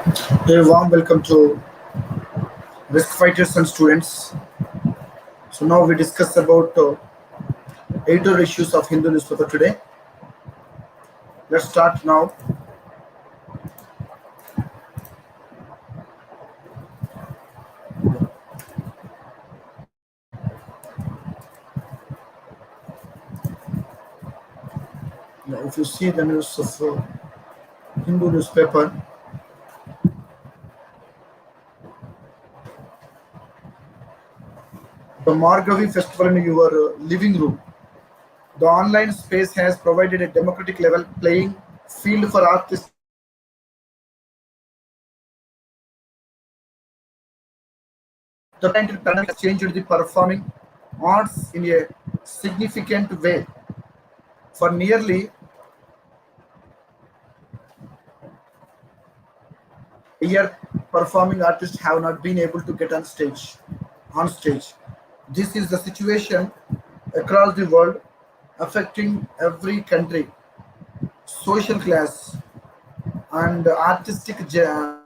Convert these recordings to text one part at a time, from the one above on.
A warm welcome to risk fighters and students. So now we discuss about editorial issues of Hindu newspaper today. Let's start now. Now, if you see the news of Hindu newspaper, the Margavi festival in your living room. The online space has provided a democratic level playing field for artists. The pandemic has changed the performing arts in a significant way. For nearly a year, performing artists have not been able to get on stage. On stage, this is the situation across the world, affecting every country, social class, and artistic genre.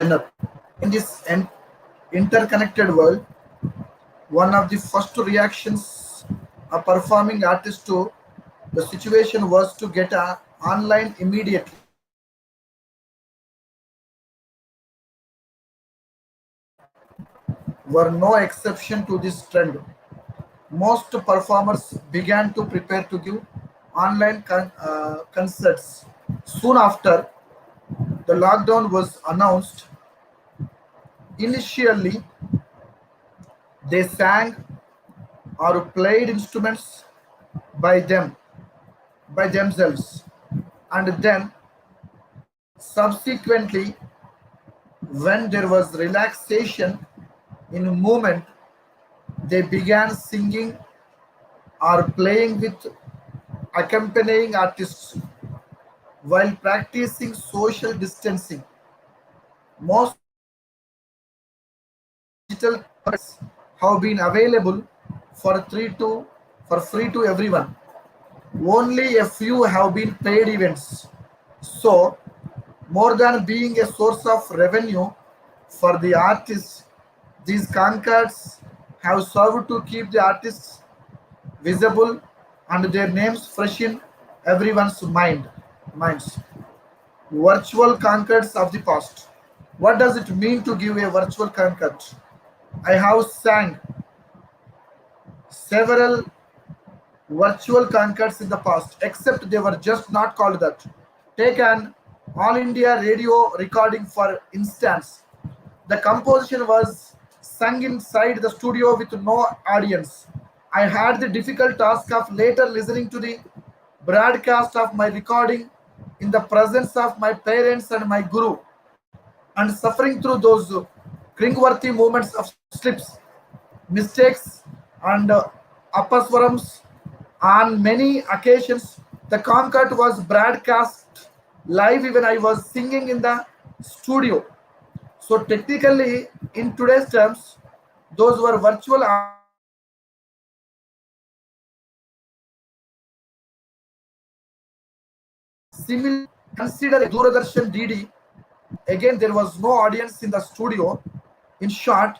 In this interconnected world, one of the first reactions of performing artists to the situation was to get online immediately. Were no exception to this trend. Most performers began to prepare to give online concerts. Soon after the lockdown was announced, initially they sang or played instruments by them by themselves, and then subsequently, when there was relaxation in movement, they began singing or playing with accompanying artists while practicing social distancing. Most digital concerts have been available for free to everyone. Only a few have been paid events. So, more than being a source of revenue for the artists, these concerts have served to keep the artists visible and their names fresh in everyone's minds. Virtual concerts of the past. What does it mean to give a virtual concert? I have sang several virtual concerts in the past, except they were just not called that. Take an All India radio recording for instance. The composition was sung inside the studio with no audience. I had the difficult task of later listening to the broadcast of my recording in the presence of my parents and my guru, and suffering through those cringeworthy moments of slips, mistakes, and apaswarams. On many occasions, the concert was broadcast live even I was singing in the studio. So technically, in today's terms, those were virtual similar. Consider a Doordarshan DD. Again, there was no audience in the studio. In short,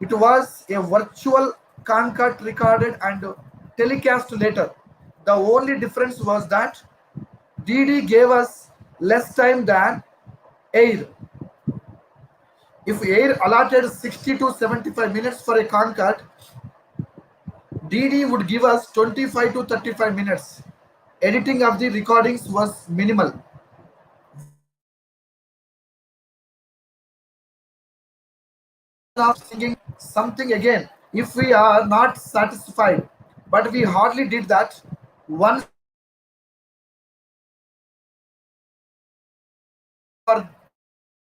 it was a virtual concert recorded and telecast later. The only difference was that DD gave us less time than air. If air allotted 60 to 75 minutes for a concert, DD would give us 25 to 35 minutes. Editing of the recordings was minimal. Of singing something again if we are not satisfied, but we hardly did that. Once for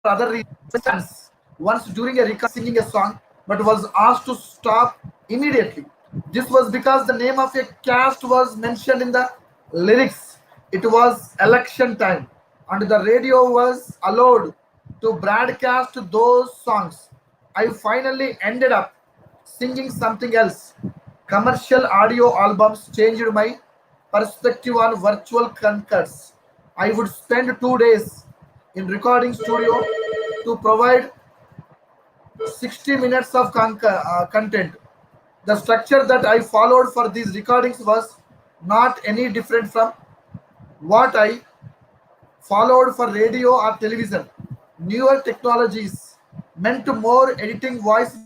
other reasons, once during a record singing a song, but was asked to stop immediately. This was because the name of a caste was mentioned in the lyrics. It was election time, and the radio was allowed to broadcast those songs. I finally ended up singing something else. Commercial audio albums changed my perspective on virtual concerts. I would spend 2 days in recording studio to provide 60 minutes of content. The structure that I followed for these recordings was not any different from what I followed for radio or television. Newer technologies meant more editing, voice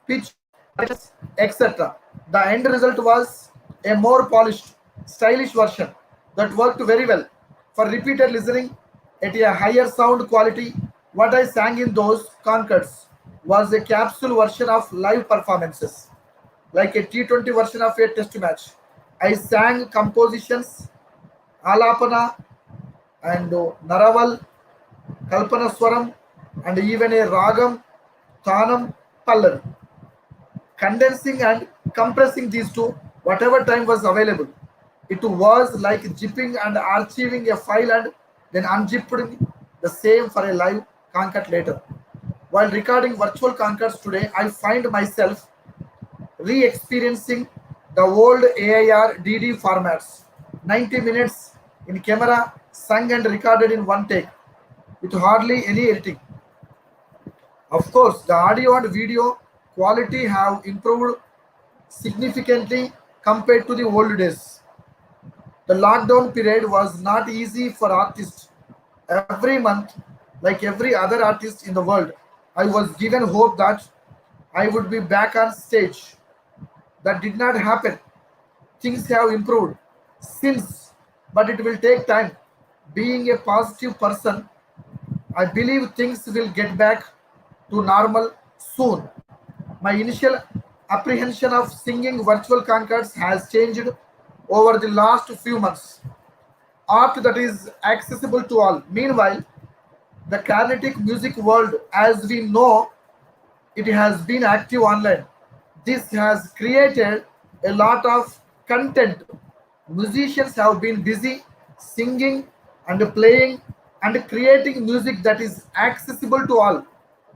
mixing, pitch, etc. The end result was a more polished, stylish version that worked very well for repeated listening at a higher sound quality. What I sang in those concerts was a capsule version of live performances, like a T20 version of a test match. I sang compositions, Alapana and Naraval, Kalpanaswaram, and even a Ragam, Tanam, Pallavi, condensing and compressing these to whatever time was available. It was like zipping and archiving a file and then unzipping the same for a live concert later. While recording virtual concerts today, I find myself re-experiencing the old AIR DD formats. 90 minutes in camera, sung and recorded in one take, with hardly any editing. Of course, the audio and video quality have improved significantly compared to the old days. The lockdown period was not easy for artists. Every month, like every other artist in the world, I was given hope that I would be back on stage. That did not happen. Things have improved since, but it will take time. Being a positive person, I believe things will get back to normal soon. My initial apprehension of singing virtual concerts has changed over the last few months. Art that is accessible to all. Meanwhile, the Carnatic music world, as we know, it has been active online. This has created a lot of content. Musicians have been busy singing and playing and creating music that is accessible to all.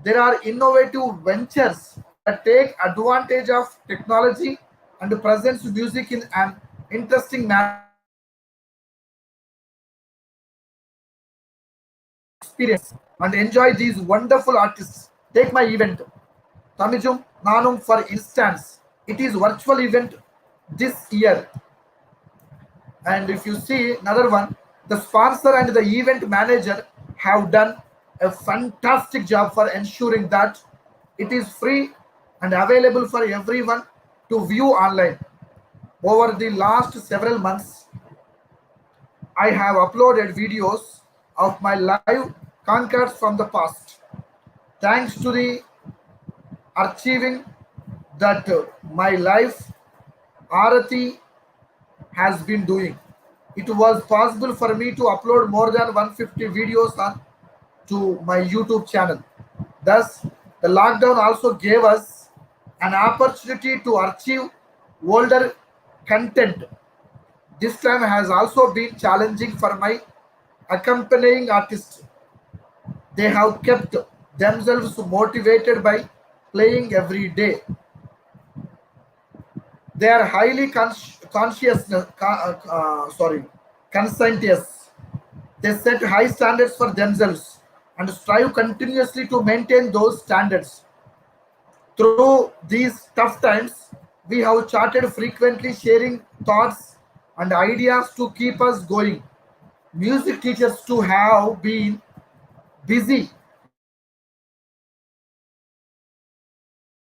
There are innovative ventures that take advantage of technology and presents music in an interesting manner. Experience and enjoy these wonderful artists. Take my event, Tamijum Nanum for instance. It is virtual event this year. And if you see another one, the sponsor and the event manager have done a fantastic job for ensuring that it is free and available for everyone to view online. Over the last several months, I have uploaded videos of my live concerts from the past. Thanks to the archiving that my life Arati has been doing, it was possible for me to upload more than 150 videos on to my YouTube channel. Thus, the lockdown also gave us an opportunity to archive older content. This time has also been challenging for my accompanying artists. They have kept themselves motivated by playing every day. They are highly conscientious. They set high standards for themselves and strive continuously to maintain those standards. Through these tough times, we have chatted frequently, sharing thoughts and ideas to keep us going. Music teachers too have been busy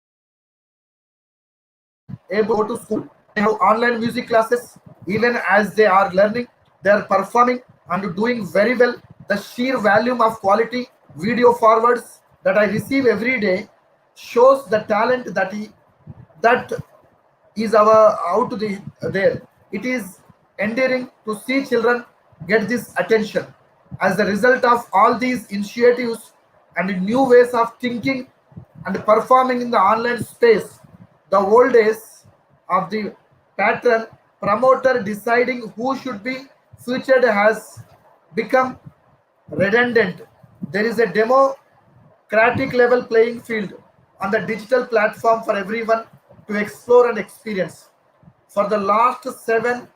because students are not able to go to school. They have online music classes. Even as they are learning, they are performing and doing very well. The sheer volume of quality video forwards that I receive every day shows the talent that is our out there. It is endearing to see children get this attention. As a result of all these initiatives and new ways of thinking and performing in the online space, the old days of the patron promoter deciding who should be featured has become redundant. There is a democratic level playing field on the digital platform for everyone to explore and experience. For the last 7,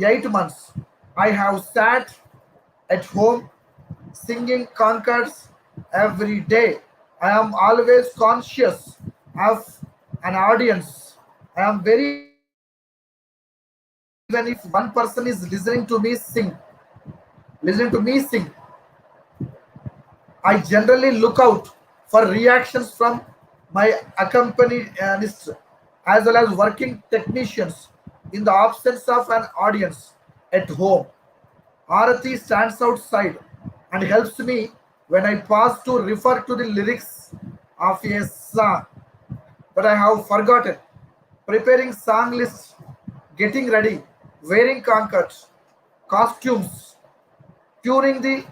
8 months, I have sat At home, singing concerts every day. I am always conscious of an audience. I am very even if one person is listening to me sing, I generally look out for reactions from my accompanists as well as working technicians in the absence of an audience at home. Arati stands outside and helps me when I pause to refer to the lyrics of a song that I have forgotten, preparing song lists, getting ready, wearing concerts, costumes, tuning the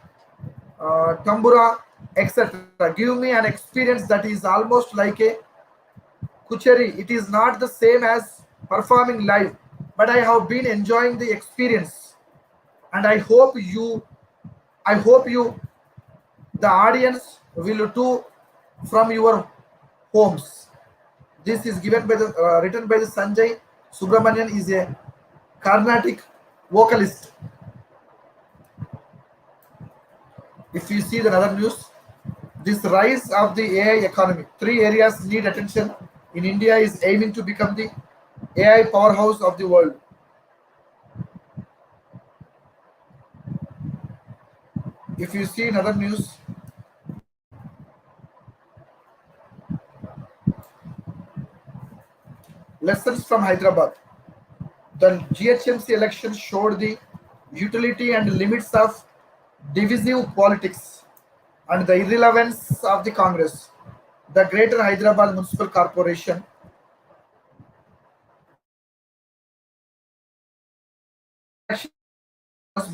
tambura, etc. Give me an experience that is almost like a kuchari. It is not the same as performing live, but I have been enjoying the experience, and I hope you, the audience, will too from your homes. This is given by the written by the Sanjay Subramanian. Is a Carnatic vocalist. If you see the other news, this rise of the AI economy. Three areas need attention. In India is aiming to become the AI powerhouse of the world. If you see another news, lessons from Hyderabad. The GHMC election showed the utility and limits of divisive politics and the irrelevance of the Congress. The Greater Hyderabad Municipal Corporation election was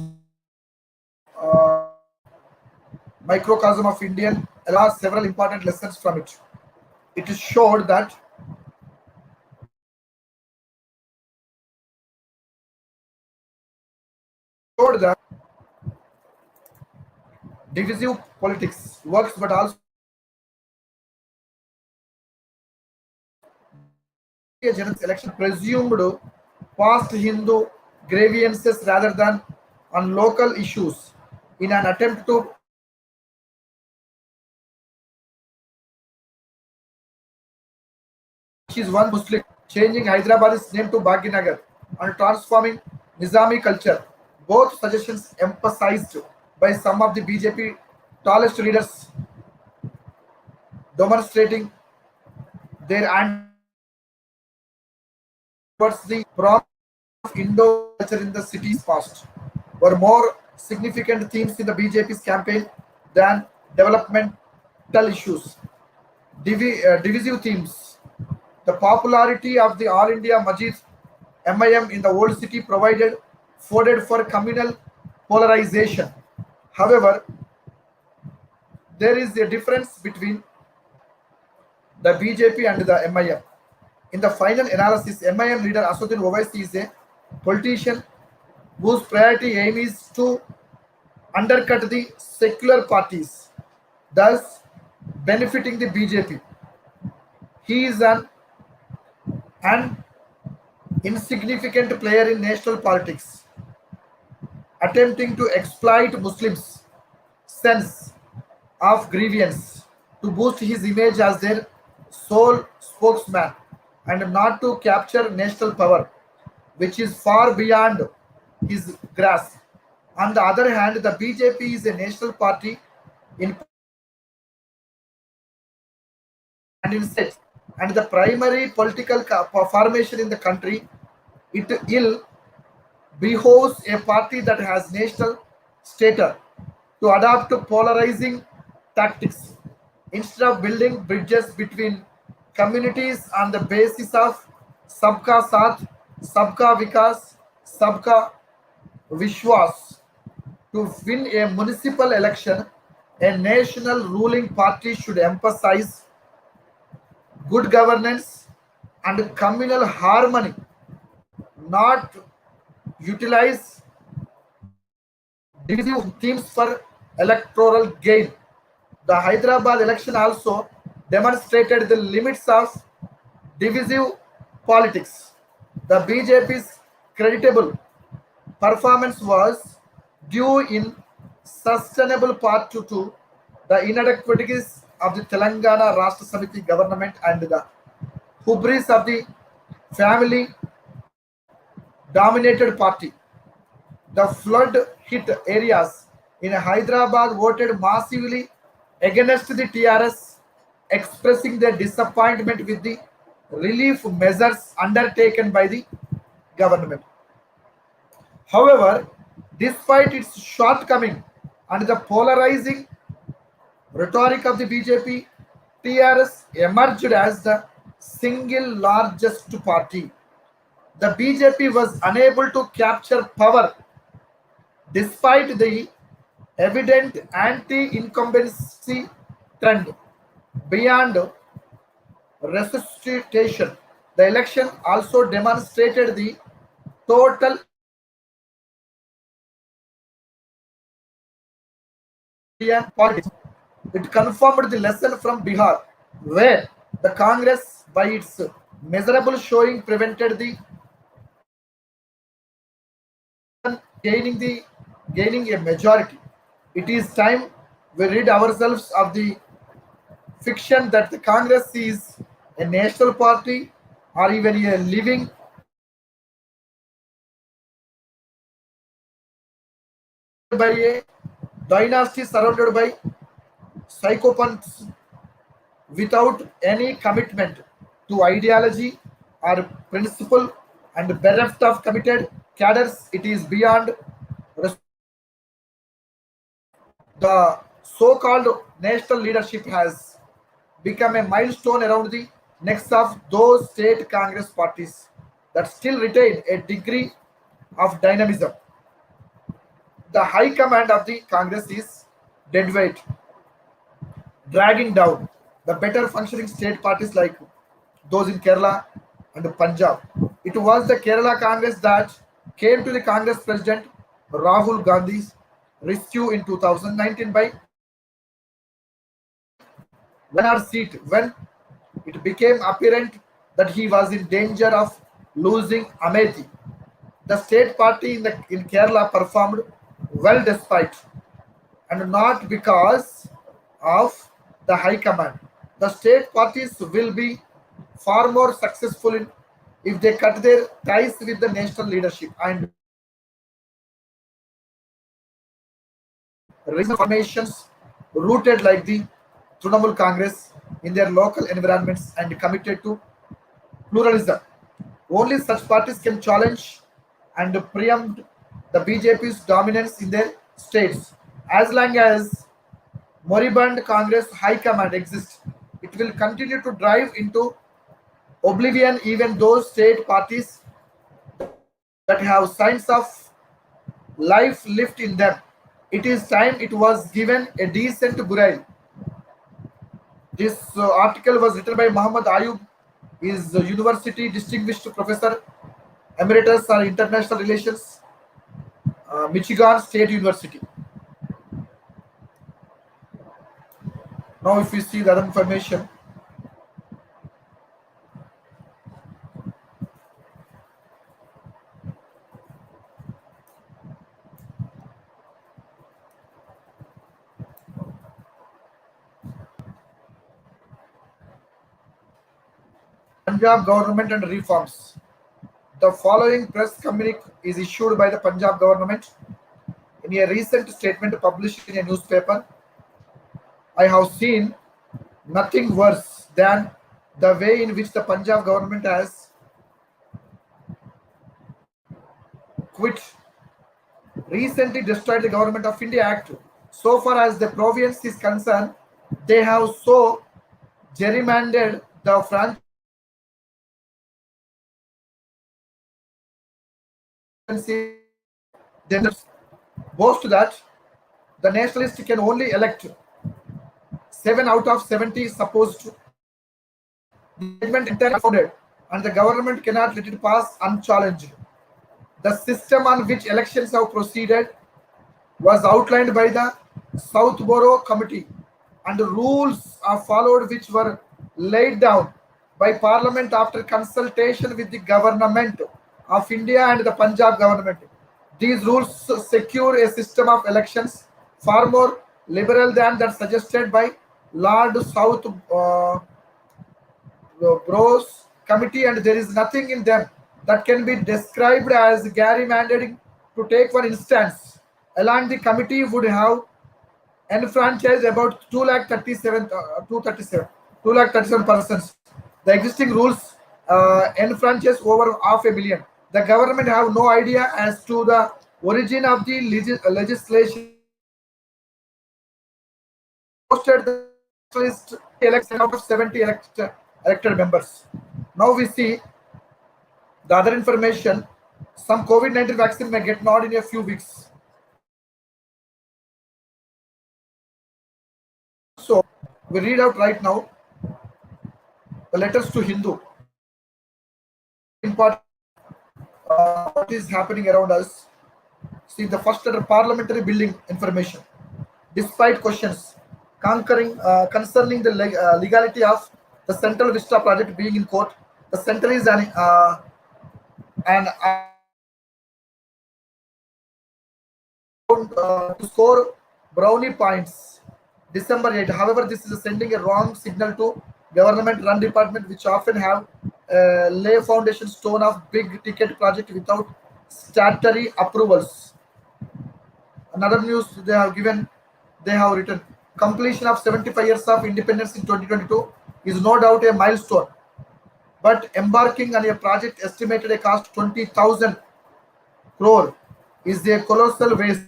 microcosm of Indian allows several important lessons from it. It showed that divisive politics works, but also a general election presumed past Hindu grievances rather than on local issues in an attempt to which is one Muslim, changing Hyderabad's name to Bhaginagar and transforming Nizami culture. Both suggestions emphasized by some of the BJP tallest leaders demonstrating their anti towards the promise of Indo culture in the city's past were more significant themes in the BJP's campaign than developmental issues. Divisive themes. The popularity of the All India Majid MIM in the old city afforded for communal polarization. However, there is a difference between the BJP and the MIM. In the final analysis, MIM leader Assuddin Owaisi is a politician whose priority aim is to undercut the secular parties, thus benefiting the BJP. He is an insignificant player in national politics, attempting to exploit Muslims' sense of grievance to boost his image as their sole spokesman and not to capture national power, which is far beyond his grasp. On the other hand, the BJP is a national party in and in states, and the primary political formation in the country. It ill behoves a party that has national stature to adopt polarizing tactics instead of building bridges between communities on the basis of sabka saath, sabka vikas, sabka vishwas. To win a municipal election, a national ruling party should emphasize good governance and communal harmony, not utilize divisive themes for electoral gain. The Hyderabad election also demonstrated the limits of divisive politics. The BJP's creditable performance was due in Sustainable Part 2, the inadequacies of the Telangana Rashtra Samiti government and the hubris of the family dominated party. The flood hit areas in Hyderabad voted massively against the TRS, expressing their disappointment with the relief measures undertaken by the government. However, despite its shortcoming and the polarizing rhetoric of the BJP, TRS emerged as the single largest party. The BJP was unable to capture power despite the evident anti-incumbency trend. Beyond resuscitation, the election also demonstrated the total Indian politics. It confirmed the lesson from Bihar, where the Congress, by its miserable showing, prevented the gaining the gaining a majority. It is time we rid ourselves of the fiction that the Congress is a national party or even a living by a dynasty surrounded by psychopaths without any commitment to ideology or principle and bereft of committed cadres. It is beyond the so-called national leadership has become a milestone around the necks of those state Congress parties that still retain a degree of dynamism. The high command of the Congress is deadweight, dragging down the better functioning state parties like those in Kerala and Punjab. It was the Kerala Congress that came to the Congress President Rahul Gandhi's rescue in 2019 by one seat when it became apparent that he was in danger of losing Amethi. The state party in Kerala performed well despite and not because of the high command. The state parties will be far more successful if they cut their ties with the national leadership and raise formations rooted like the Trinamool Congress in their local environments and committed to pluralism. Only such parties can challenge and preempt the BJP's dominance in their states. As long as moribund Congress high command exists, it will continue to drive into oblivion even those state parties that have signs of life left in them. It is time it was given a decent burial. This article was written by Muhammad Ayub, is a university distinguished professor emeritus on international relations, Michigan State University. Now, if we see the other information, Punjab government and reforms. The following press communique is issued by the Punjab government in a recent statement published in a newspaper. I have seen nothing worse than the way in which the Punjab government has quit recently destroyed the Government of India Act. So far as the province is concerned, they have so gerrymandered the franchise boast that the nationalists can only elect 7 out of 70 supposed the judgment entirely founded and the government cannot let it pass unchallenged. The system on which elections have proceeded was outlined by the Southborough Committee and rules are followed which were laid down by Parliament after consultation with the Government of India and the Punjab government. These rules secure a system of elections far more liberal than that suggested by Lord South Bros committee, and there is nothing in them that can be described as gerrymandering. To take for instance, along the committee would have enfranchised about 237 persons. The existing rules enfranchise over half a million. The government have no idea as to the origin of the legislation. Posted the list election out of 70 elected members. Now we see the other information. Some COVID-19 vaccine may get not in a few weeks. So we read out right now the letters to Hindu. Important what is happening around us. See the first letter, parliamentary building information. Despite questions concerning the legality of the Central Vista project being in court, the center is an to score brownie points. December 8. However, this is sending a wrong signal to government-run department, which often have lay foundation stone of big ticket project without statutory approvals. Another news they have given, they have written, completion of 75 years of independence in 2022 is no doubt a milestone, but embarking on a project estimated a cost 20,000 crore is a colossal waste.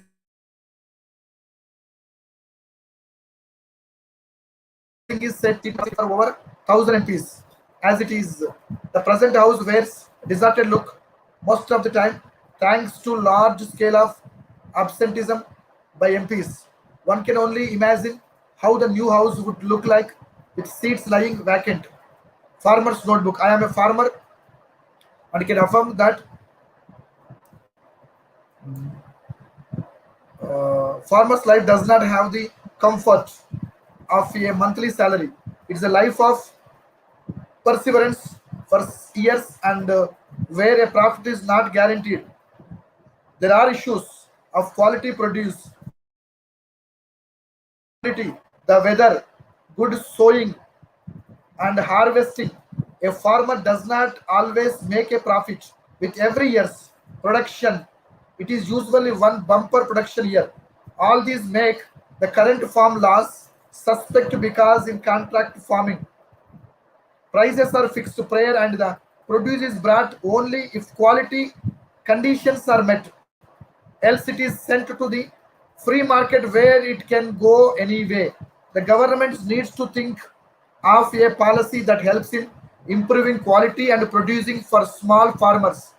Is set for over 1,000 MPs. As it is, the present house wears a deserted look most of the time, thanks to large scale of absenteeism by MPs. One can only imagine how the new house would look like with seats lying vacant. Farmer's notebook. I am a farmer and can affirm that farmer's life does not have the comfort of a monthly salary. It's a life of perseverance for years, and where a profit is not guaranteed. There are issues of quality produce, the weather, good sowing and harvesting. A farmer does not always make a profit. With every year's production, it is usually one bumper production year. All these make the current farm laws suspect, because in contract farming, prices are fixed prior and the produce is brought only if quality conditions are met. Else it is sent to the free market where it can go anyway. The government needs to think of a policy that helps in improving quality and producing for small farmers.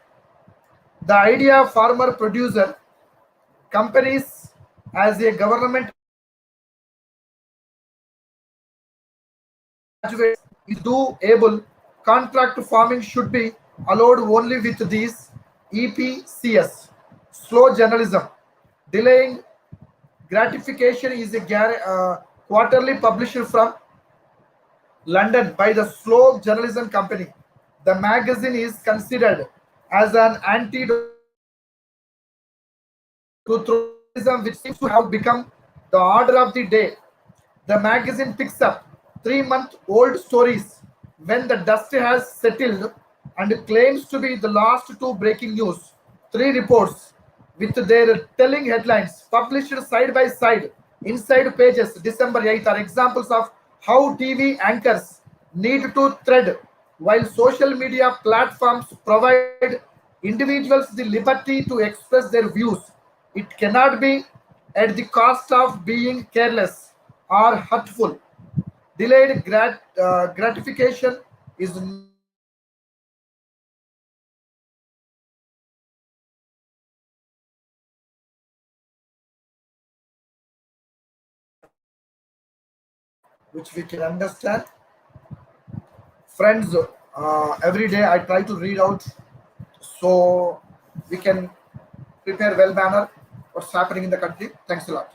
The idea of farmer producer companies as a government graduates is doable. Contract farming should be allowed only with these EPCS. Slow journalism. Delaying gratification is a quarterly published from London by the Slow Journalism Company. The magazine is considered as an antidote to journalism, which seems to have become the order of the day. The magazine picks up 3-month-old stories when the dust has settled and claims to be the last two breaking news. 3 reports with their telling headlines published side by side inside pages December 8th are examples of how TV anchors need to thread, while social media platforms provide individuals the liberty to express their views. It cannot be at the cost of being careless or hurtful. Delayed gratification is which we can understand. Friends, every day I try to read out so we can prepare well manner what's happening in the country. Thanks a lot.